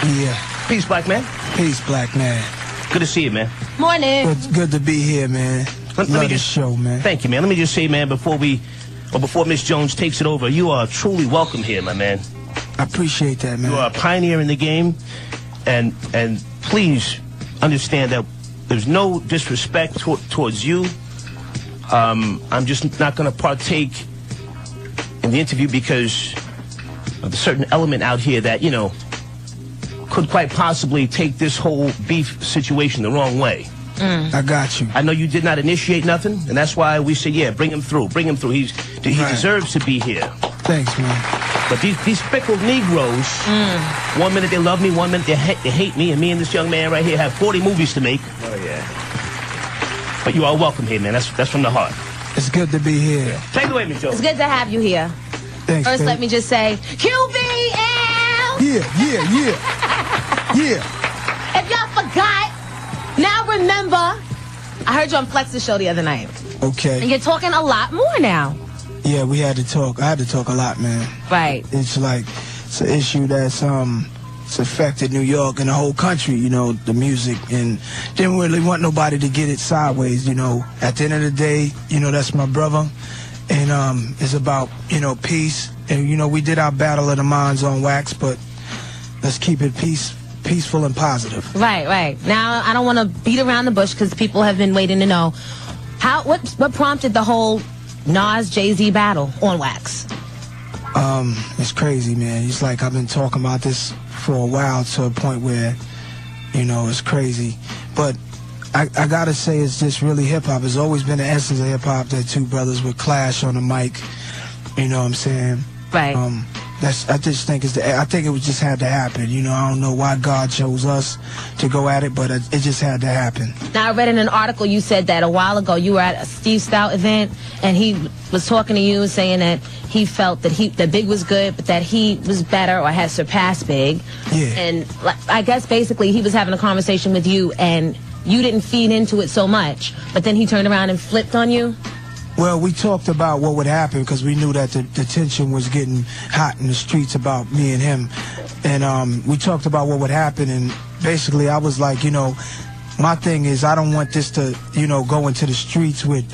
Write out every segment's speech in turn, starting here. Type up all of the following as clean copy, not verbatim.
Yeah. Peace, black man. Peace, black man. Good to see you, man. Morning. It's good to be here, man. Love the show, man. Thank you, man. Let me just say, man, before Miss Jones takes it over, you are truly welcome here, my man. I appreciate that, man. You are a pioneer in the game, and please understand that there's no disrespect towards you. I'm just not going to partake in the interview because of a certain element out here that, you know, could quite possibly take this whole beef situation the wrong way. I got you. I know you did not initiate nothing, and that's why we said, yeah, bring him through. Bring him through. He deserves to be here. Thanks, man. But these fickle Negroes, one minute they love me, one minute they hate me, and me and this young man right here have 40 movies to make. Oh, yeah. But you are welcome here, man. That's from the heart. It's good to be here. Take it away, Miss Jones. It's good to have you here. Thanks, First, babe. let me just say, QBL! Yeah. If y'all forgot, now remember, I heard you on Flex's show the other night. Okay. And you're talking a lot more now. Yeah, we had to talk. I had to talk a lot, man. Right. It's like, it's an issue that's, it's affected New York and the whole country, you know, the music, and didn't really want nobody to get it sideways, you know. At the end of the day, you know, that's my brother, and it's about, you know, peace. And, you know, we did our battle of the minds on wax, but let's keep it peaceful and positive. Right. Now, I don't want to beat around the bush because people have been waiting to know. What prompted the whole Nas Jay-Z battle on wax? It's crazy, man. It's like I've been talking about this for a while to a point where, you know, it's crazy. But I gotta say, it's just really hip-hop. It's always been the essence of hip-hop that two brothers would clash on the mic. You know what I'm saying? Right. I just think I think it just had to happen. You know, I don't know why God chose us to go at it, but it just had to happen. Now, I read in an article you said that a while ago you were at a Steve Stout event, and he was talking to you saying that he felt that Big was good, but that he was better or had surpassed Big. Yeah. And I guess basically he was having a conversation with you, and you didn't feed into it so much, but then he turned around and flipped on you. Well, we talked about what would happen because we knew that the tension was getting hot in the streets about me and him. And we talked about what would happen, and basically I was like, you know, my thing is I don't want this to, you know, go into the streets with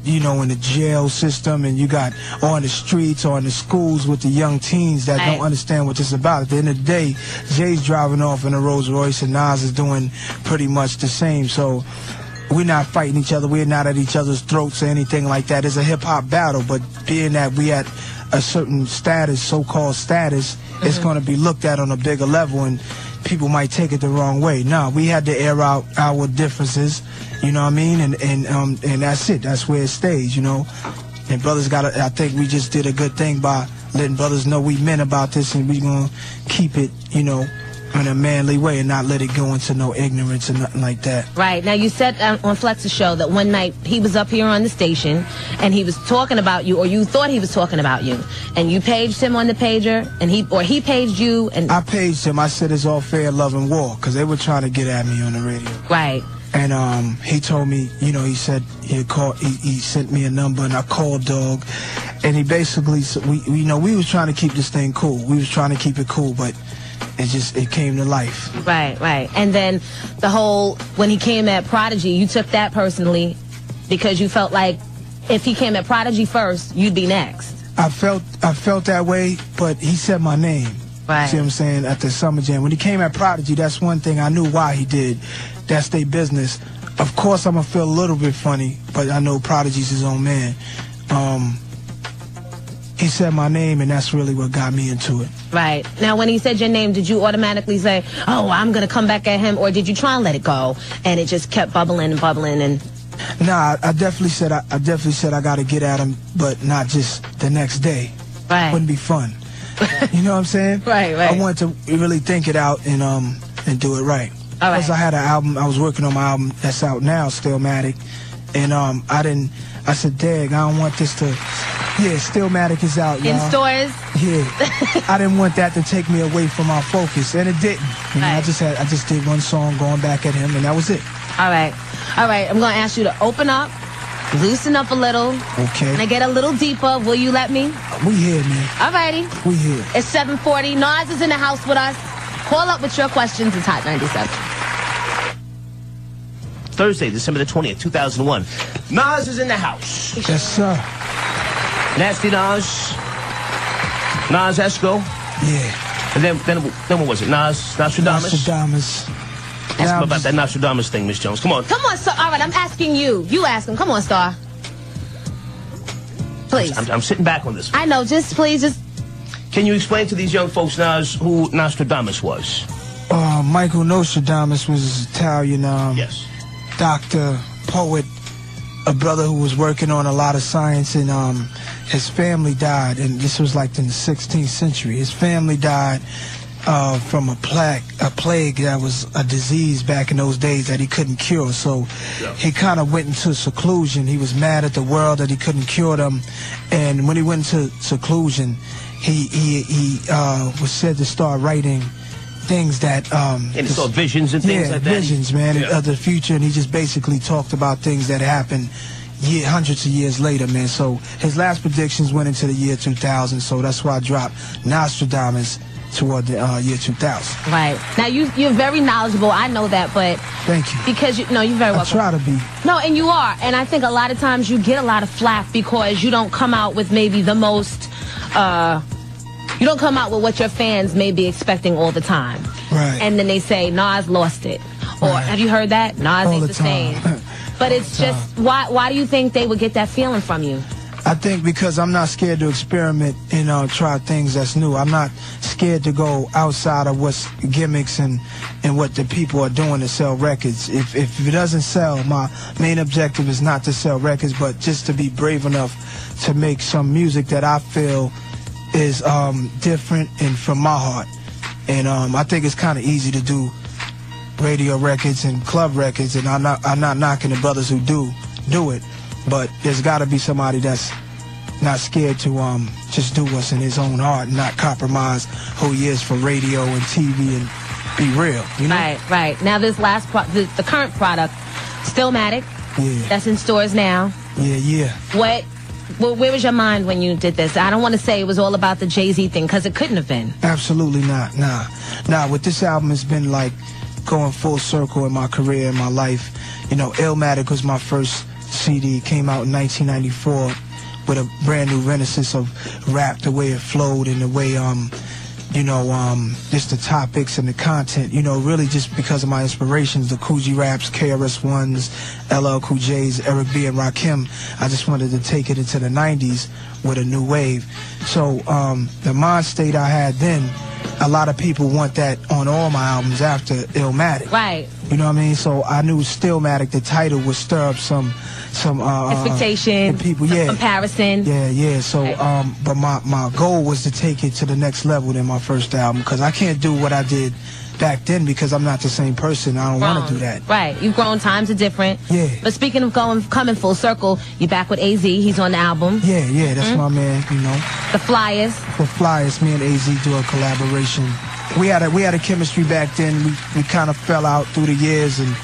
you know, in the jail system, and you got on the streets or in the schools with the young teens that don't understand what this is about. At the end of the day, Jay's driving off in a Rolls Royce and Nas is doing pretty much the same. So we're not fighting each other. We're not at each other's throats or anything like that. It's a hip-hop battle, but being that we at a certain status, so-called status, it's going to be looked at on a bigger level, and people might take it the wrong way. No, we had to air out our differences, you know what I mean? And that's it. That's where it stays, you know? And brothers I think we just did a good thing by letting brothers know we meant about this, and we going to keep it, you know, in a manly way and not let it go into no ignorance or nothing like that. Right. Now, you said on Flex's show that one night he was up here on the station and he was talking about you, or you thought he was talking about you, and you paged him on the pager, and he paged you. And I paged him. I said it's all fair, love, and war, because they were trying to get at me on the radio. Right. And he told me, you know, he said he sent me a number, and I called Dog, and he basically, we was trying to keep this thing cool. We was trying to keep it cool, but it came to life. Right. And then when he came at Prodigy, you took that personally because you felt like if he came at Prodigy first, you'd be next. I felt that way, but he said my name. Right. See what I'm saying? At the Summer Jam. When he came at Prodigy, that's one thing I knew why he did. That's their business. Of course, I'm going to feel a little bit funny, but I know Prodigy's his own man. He said my name, and that's really what got me into it. Right. Now, when he said your name, did you automatically say, oh, I'm going to come back at him, or did you try and let it go, and it just kept bubbling and bubbling? And Nah, I definitely said I got to get at him, but not just the next day. Right. Wouldn't be fun. You know what I'm saying? Right. I wanted to really think it out and do it right. All right. Plus, I had an album. I was working on my album that's out now, Stillmatic, and I said, Dag, I don't want this to. Yeah, Stillmatic is out, y'all. In stores? Yeah. I didn't want that to take me away from our focus, and it didn't. You know, Right. I just did one song going back at him, and that was it. All right. I'm going to ask you to open up, loosen up a little. Okay. And I get a little deeper. Will you let me? We here, man. All righty. We here. It's 7:40. Nas is in the house with us. Call up with your questions. It's Hot 97. Thursday, December the 20th, 2001. Nas is in the house. Yes, sir. Nasty Nas. Nas Esco. Yeah. And then what was it? Nostradamus? Nostradamus. Ask him about that Nostradamus thing, Miss Jones. Come on. Come on, Star. All right, I'm asking you. You ask him. Come on, Star. Please. I'm sitting back on this one. I know. Please. Can you explain to these young folks, Nas, who Nostradamus was? Michael Nostradamus was Italian. Yes. Doctor, poet, a brother who was working on a lot of science, and his family died, and this was like in the 16th century. His family died from a plague that was a disease back in those days that he couldn't cure. So he kind of went into seclusion. He was mad at the world that he couldn't cure them, and when he went into seclusion, he was said to start writing things that and he saw visions and things like that. Visions, man, of the future, and he just basically talked about things that happened hundreds of years later, man. So his last predictions went into the year 2000, so that's why I dropped Nostradamus toward the year 2000. Right. Now, you're very knowledgeable. I know that, but... Thank you. Because, you're very welcome. I try to be. No, and you are. And I think a lot of times you get a lot of flack because you don't come out with maybe the most... you don't come out with what your fans may be expecting all the time. Right. And then they say, Nas lost it. Or, have you heard that? Nas ain't the same. But it's just, why do you think they would get that feeling from you? I think because I'm not scared to experiment and try things that's new. I'm not scared to go outside of what's gimmicks and what the people are doing to sell records. If it doesn't sell, my main objective is not to sell records, but just to be brave enough to make some music that I feel is different and from my heart. And I think it's kind of easy to do radio records and club records, and I'm not knocking the brothers who do it, but there's got to be somebody that's not scared to just do what's in his own heart and not compromise who he is for radio and TV and be real, you know? Right. Now this last the current product, Stillmatic, that's in stores now. Yeah. Where was your mind when you did this? I don't want to say it was all about the Jay-Z thing, because it couldn't have been. Absolutely not. Nah, with this album, it's been like going full circle in my career, in my life. Illmatic was my first CD. Came out in 1994 with a brand new renaissance of rap, the way it flowed and the way, just the topics and the content, really just because of my inspirations, the Coogee Raps, KRS-Ones, LL Cool J's, Eric B. and Rakim. I just wanted to take it into the 90s with a new wave. So the mind state I had then, a lot of people want that on all my albums after Illmatic. Right. You know what I mean? So I knew Stillmatic, the title, would stir up some expectation, people, comparison. Yeah. So, but my goal was to take it to the next level than my first album, because I can't do what I did back then because I'm not the same person. I don't want to do that. Right. You've grown. Times are different. Yeah. But speaking of coming full circle, you're back with AZ. He's on the album. Yeah. That's my man. The Flyers. Me and AZ do a collaboration. We had a chemistry back then. We kind of fell out through the years, and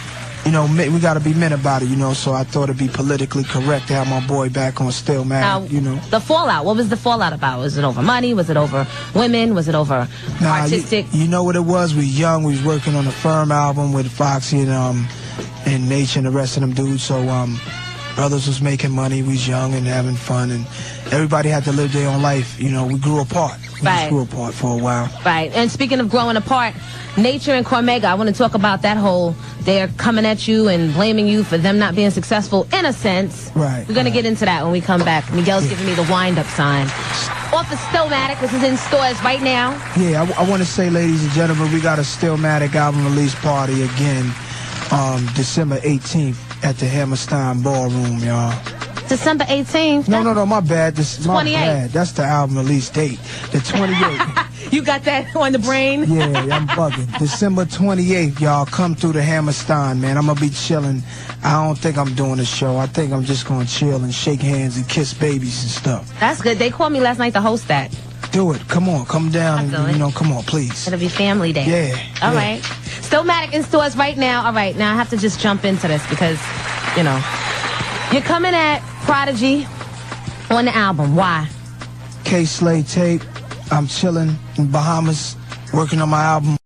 we got to be men about it, so I thought it'd be politically correct to have my boy back on Stillmatic, The fallout, what was the fallout about? Was it over money? Was it over women? Was it over artistic? You know what it was? We young. We was working on a Firm album with Foxy and Nature and the rest of them dudes. So brothers was making money. We was young and having fun, and everybody had to live their own life. We grew apart. We just grew apart for a while. Right. And speaking of growing apart, Nature and Cormega, I want to talk about that whole, they're coming at you and blaming you for them not being successful, in a sense. Right. We're going to get into that when we come back. Miguel's giving me the wind-up sign. Off of Stillmatic, this is in stores right now. Yeah, I want to say, ladies and gentlemen, we got a Stillmatic album release party again, December 18th at the Hammerstein Ballroom, y'all. December 18th? No, my bad. My 28th. bad. That's the album release date. The 28th. You got that on the brain? Yeah, I'm bugging. December 28th, y'all. Come through the Hammerstein, man. I'm going to be chilling. I don't think I'm doing a show. I think I'm just going to chill and shake hands and kiss babies and stuff. That's good. They called me last night to host that. Do it. Come on. Come down. And, come on, please. It'll be family day. Yeah. All right. Stillmatic in stores right now. All right. Now I have to just jump into this because, you're coming at Prodigy on the album. Why? K-Slay tape. I'm chilling in Bahamas, working on my album.